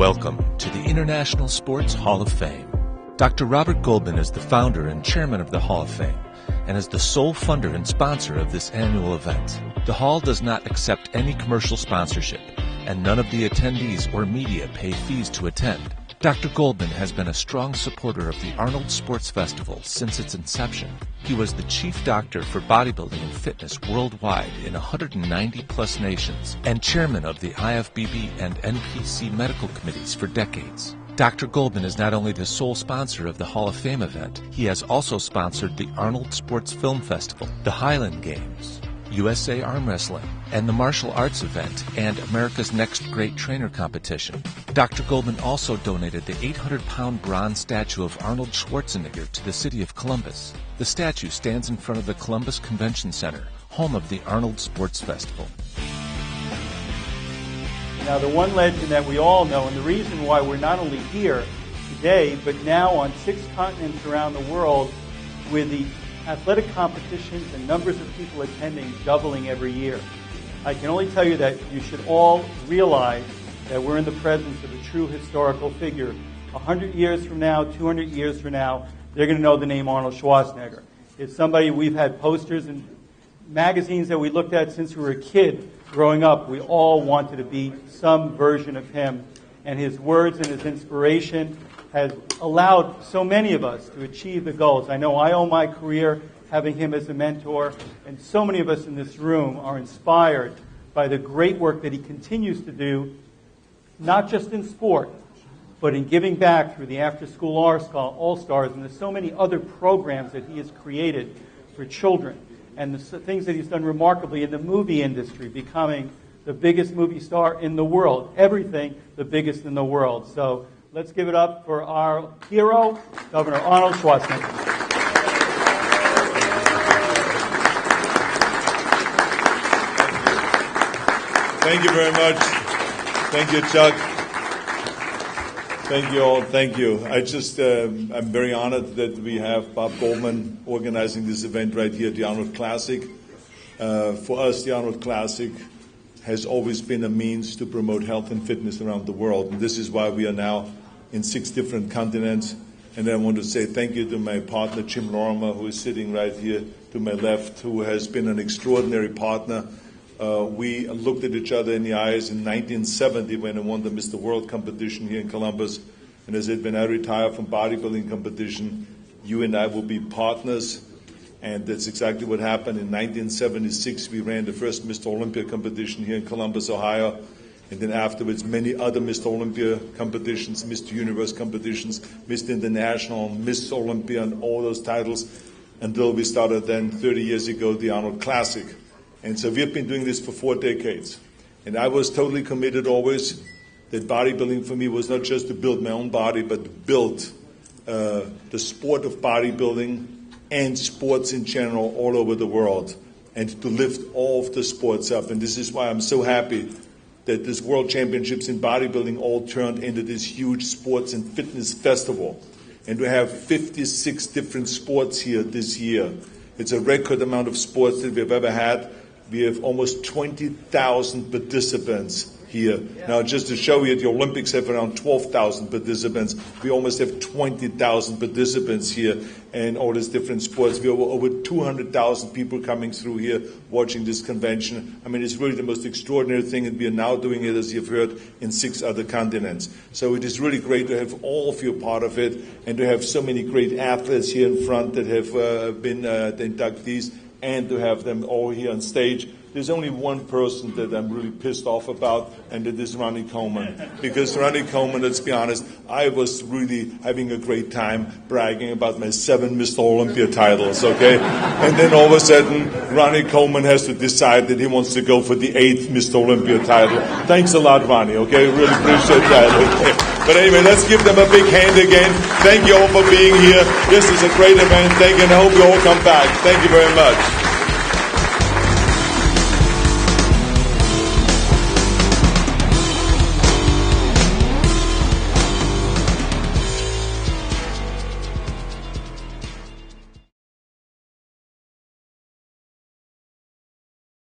Welcome to the International Sports Hall of Fame. Dr. Robert Goldman is the founder and chairman of the Hall of Fame and is the sole funder and sponsor of this annual event. The Hall does not accept any commercial sponsorship, and none of the attendees or media pay fees to attend. Dr. Goldman has been a strong supporter of the Arnold Sports Festival since its inception. He was the chief doctor for bodybuilding and fitness worldwide in 190-plus nations and chairman of the IFBB and NPC medical committees for decades. Dr. Goldman is not only the sole sponsor of the Hall of Fame event, he has also sponsored the Arnold Sports Film Festival, the Highland Games, USA Arm Wrestling, and the Martial Arts event and America's Next Great Trainer competition. Dr. Goldman also donated the 800-pound bronze statue of Arnold Schwarzenegger to the city of Columbus. The statue stands in front of the Columbus Convention Center, home of the Arnold Sports Festival. Now, the one legend that we all know, and the reason why we're not only here today, but now on 6 continents around the world with the athletic competitions and numbers of people attending doubling every year. I can only tell you that you should all realize that we're in the presence of a true historical figure. 100 years from now, 200 years from now, they're going to know the name Arnold Schwarzenegger. It's somebody we've had posters and magazines that we looked at since we were a kid. Growing up, we all wanted to be some version of him. And his words and his inspiration has allowed so many of us to achieve the goals. I know I owe my career having him as a mentor, and so many of us in this room are inspired by the great work that he continues to do, not just in sport, but in giving back through the after-school All-Stars, and there's so many other programs that he has created for children, and the things that he's done remarkably in the movie industry, becoming the biggest movie star in the world, everything the biggest in the world. So let's give it up for our hero, Governor Arnold Schwarzenegger. Thank you very much. Thank you, Chuck. Thank you all. Thank you. I'm very honored that we have Bob Goldman organizing this event right here at the Arnold Classic. For us, the Arnold Classic has always been a means to promote health and fitness around the world. And this is why we are now in 6 different continents. And I want to say thank you to my partner, Jim Lorimer, who is sitting right here to my left, who has been an extraordinary partner. We looked at each other in the eyes in 1970 when I won the Mr. World competition here in Columbus. And I said, when I retire from bodybuilding competition, you and I will be partners. And that's exactly what happened. In 1976, we ran the first Mr. Olympia competition here in Columbus, Ohio. And then afterwards, many other Mr. Olympia competitions, Mr. Universe competitions, Mr. International, Miss Olympia, and all those titles, until we started then 30 years ago, the Arnold Classic. And so we've been doing this for 4 decades. And I was totally committed always that bodybuilding for me was not just to build my own body, but to build the sport of bodybuilding and sports in general all over the world, and to lift all of the sports up. And this is why I'm so happy that this World Championships in bodybuilding all turned into this huge sports and fitness festival. And we have 56 different sports here this year. It's a record amount of sports that we've ever had. We have almost 20,000 participants here. Yeah. Now, just to show you, the Olympics have around 12,000 participants. We almost have 20,000 participants here in all these different sports. We have over 200,000 people coming through here watching this convention. I mean, it's really the most extraordinary thing, and we are now doing it, as you've heard, in 6 other continents. So it is really great to have all of you a part of it, and to have so many great athletes here in front that have been the inductees, and to have them all here on stage. There's only one person that I'm really pissed off about, and that is Ronnie Coleman. Because Ronnie Coleman, let's be honest, I was really having a great time bragging about my 7 Mr. Olympia titles, okay? And then all of a sudden, Ronnie Coleman has to decide that he wants to go for the 8th Mr. Olympia title. Thanks a lot, Ronnie, okay? Really appreciate that, okay? But anyway, let's give them a big hand again. Thank you all for being here. This is a great event. Thank you, and I hope you all come back. Thank you very much.